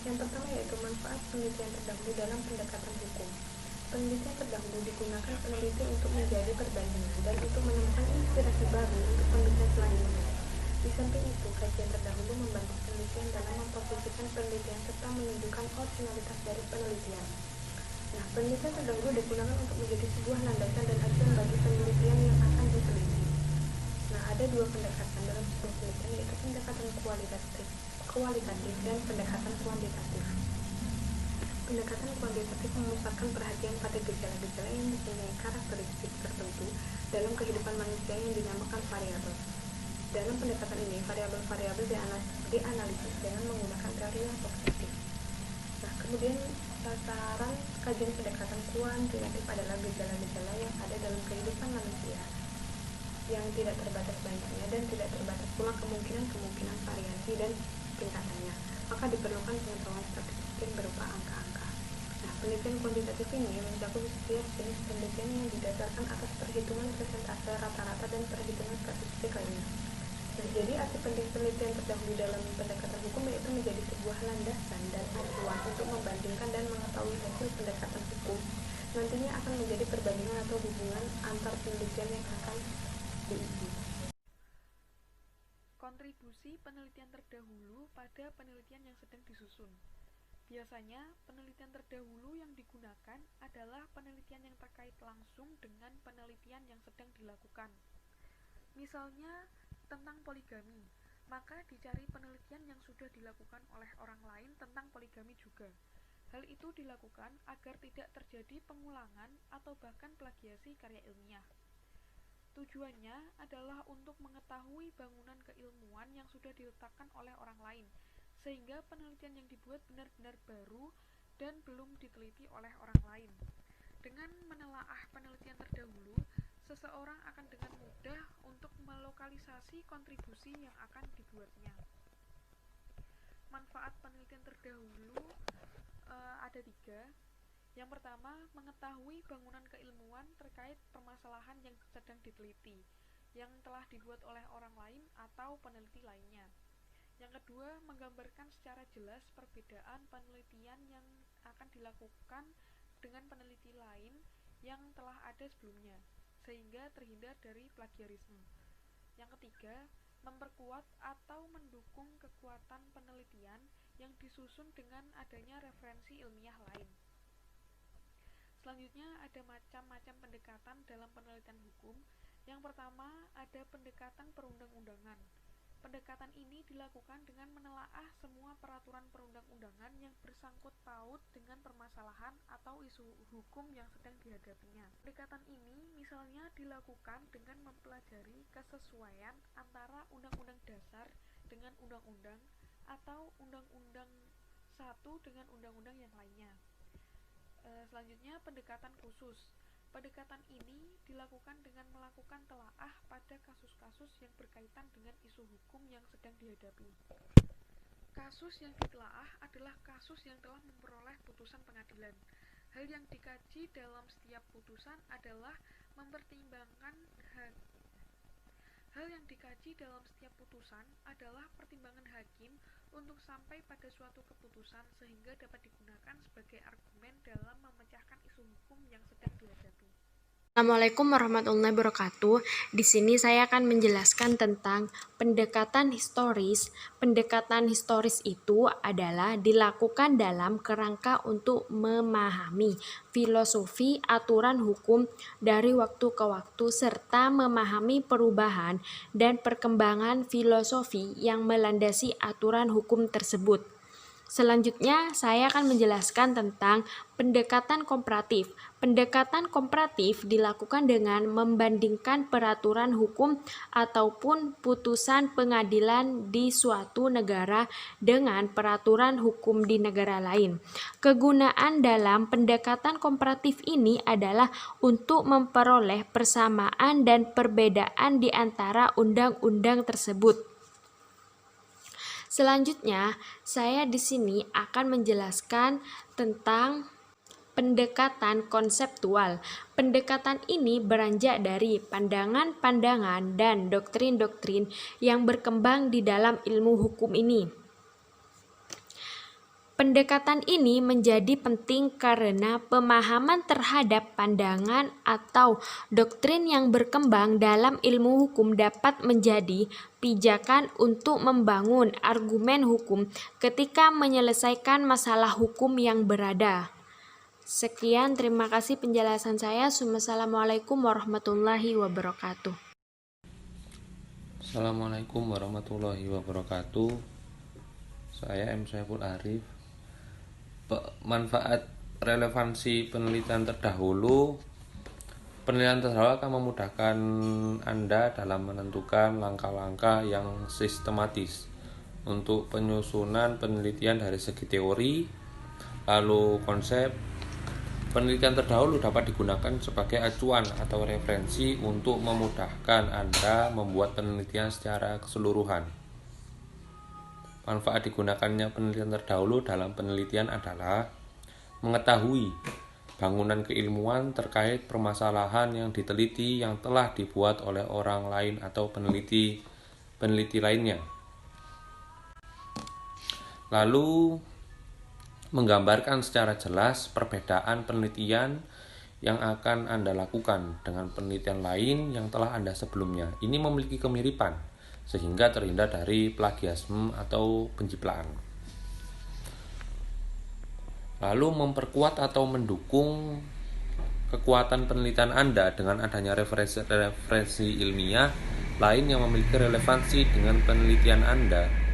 Yang pertama yaitu manfaat penelitian terdahulu dalam pendekatan hukum. Penelitian terdahulu digunakan peneliti untuk menjadi perbandingan dan untuk menemukan inspirasi baru untuk penelitian selanjutnya. Di samping itu, kajian terdahulu membantu penelitian dalam memposisikan penelitian serta menunjukkan originalitas dari penelitian. Nah, penelitian terdahulu digunakan untuk menjadi sebuah landasan dan acuan bagi penelitian yang akan diteliti. Nah, ada dua pendekatan dalam sebuah penelitian, yaitu pendekatan kualitatif dan pendekatan kuantitatif. Pendekatan kuantitatif memusatkan perhatian pada gejala-gejala yang mempunyai karakteristik tertentu dalam kehidupan manusia yang dinamakan variabel. Dalam pendekatan ini, variabel-variabel dianalisis dengan menggunakan teori yang objektif. Nah, kemudian sasaran kajian pendekatan kuantitatif adalah gejala-gejala yang ada dalam kehidupan manusia yang tidak terbatas banyaknya dan tidak terbatas pula kemungkinan variasi dan tingkatannya, maka diperlukan pengetahuan statistik berupa angka-angka. Nah, penelitian kuantitatif ini mencakup setiap jenis penelitian yang didasarkan atas perhitungan persentase rata-rata dan perhitungan statistik lainnya. Nah, jadi arti penting penelitian terdahulu dalam pendekatan hukum yaitu menjadi sebuah landasan dan acuan untuk membandingkan dan mengetahui hasil pendekatan hukum nantinya akan menjadi perbandingan atau hubungan antar penelitian yang akan diuji. Kontribusi penelitian terdahulu pada penelitian yang sedang disusun. Biasanya, penelitian terdahulu yang digunakan adalah penelitian yang terkait langsung dengan penelitian yang sedang dilakukan. Misalnya, tentang poligami, maka dicari penelitian yang sudah dilakukan oleh orang lain tentang poligami juga. Hal itu dilakukan agar tidak terjadi pengulangan atau bahkan plagiasi karya ilmiah. Tujuannya adalah untuk mengetahui bangunan keilmuan yang sudah diletakkan oleh orang lain, sehingga penelitian yang dibuat benar-benar baru dan belum diteliti oleh orang lain. Dengan menelaah penelitian terdahulu, seseorang akan dengan mudah untuk melokalisasi kontribusi yang akan dibuatnya. Manfaat penelitian terdahulu ada 3. Yang pertama, mengetahui bangunan keilmuan terkait permasalahan yang sedang diteliti, yang telah dibuat oleh orang lain atau peneliti lainnya. Yang kedua, menggambarkan secara jelas perbedaan penelitian yang akan dilakukan dengan peneliti lain yang telah ada sebelumnya, sehingga terhindar dari plagiarisme. Yang ketiga, memperkuat atau mendukung kekuatan penelitian yang disusun dengan adanya referensi ilmiah lain. Selanjutnya ada macam-macam pendekatan dalam penelitian hukum. Yang pertama ada pendekatan perundang-undangan. Pendekatan ini dilakukan dengan menelaah semua peraturan perundang-undangan yang bersangkut paut dengan permasalahan atau isu hukum yang sedang dihadapinya. Pendekatan ini misalnya dilakukan dengan mempelajari kesesuaian antara undang-undang dasar dengan undang-undang atau undang-undang satu dengan undang-undang yang lainnya. Selanjutnya pendekatan khusus. Pendekatan ini dilakukan dengan melakukan telaah pada kasus-kasus yang berkaitan dengan isu hukum yang sedang dihadapi. Kasus yang ditelaah adalah kasus yang telah memperoleh putusan pengadilan. Hal yang dikaji dalam setiap putusan adalah pertimbangan hakim untuk sampai pada suatu keputusan sehingga dapat digunakan sebagai argumen dalam memecahkan isu hukum yang sedang dihadapi. Assalamualaikum warahmatullahi wabarakatuh. Di sini saya akan menjelaskan tentang pendekatan historis. Pendekatan historis itu adalah dilakukan dalam kerangka untuk memahami filosofi aturan hukum dari waktu ke waktu serta memahami perubahan dan perkembangan filosofi yang melandasi aturan hukum tersebut. Selanjutnya, saya akan menjelaskan tentang pendekatan komparatif. Pendekatan komparatif dilakukan dengan membandingkan peraturan hukum ataupun putusan pengadilan di suatu negara dengan peraturan hukum di negara lain. Kegunaan dalam pendekatan komparatif ini adalah untuk memperoleh persamaan dan perbedaan di antara undang-undang tersebut. Selanjutnya, saya di sini akan menjelaskan tentang pendekatan konseptual. Pendekatan ini beranjak dari pandangan-pandangan dan doktrin-doktrin yang berkembang di dalam ilmu hukum ini. Pendekatan ini menjadi penting karena pemahaman terhadap pandangan atau doktrin yang berkembang dalam ilmu hukum dapat menjadi pijakan untuk membangun argumen hukum ketika menyelesaikan masalah hukum yang berada. Sekian, terima kasih penjelasan saya. Wassalamualaikum warahmatullahi wabarakatuh. Assalamualaikum warahmatullahi wabarakatuh. Saya M. Saiful Arif. Manfaat relevansi penelitian terdahulu. Penelitian terdahulu akan memudahkan Anda dalam menentukan langkah-langkah yang sistematis untuk penyusunan penelitian dari segi teori, lalu konsep. Penelitian terdahulu dapat digunakan sebagai acuan atau referensi untuk memudahkan Anda membuat penelitian secara keseluruhan. Manfaat digunakannya penelitian terdahulu dalam penelitian adalah mengetahui bangunan keilmuan terkait permasalahan yang diteliti yang telah dibuat oleh orang lain atau peneliti lainnya. Lalu menggambarkan secara jelas perbedaan penelitian yang akan Anda lakukan dengan penelitian lain yang telah Anda sebelumnya. Ini memiliki kemiripan sehingga terhindar dari plagiasme atau penjiplaan. Lalu memperkuat atau mendukung kekuatan penelitian Anda dengan adanya referensi ilmiah lain yang memiliki relevansi dengan penelitian Anda.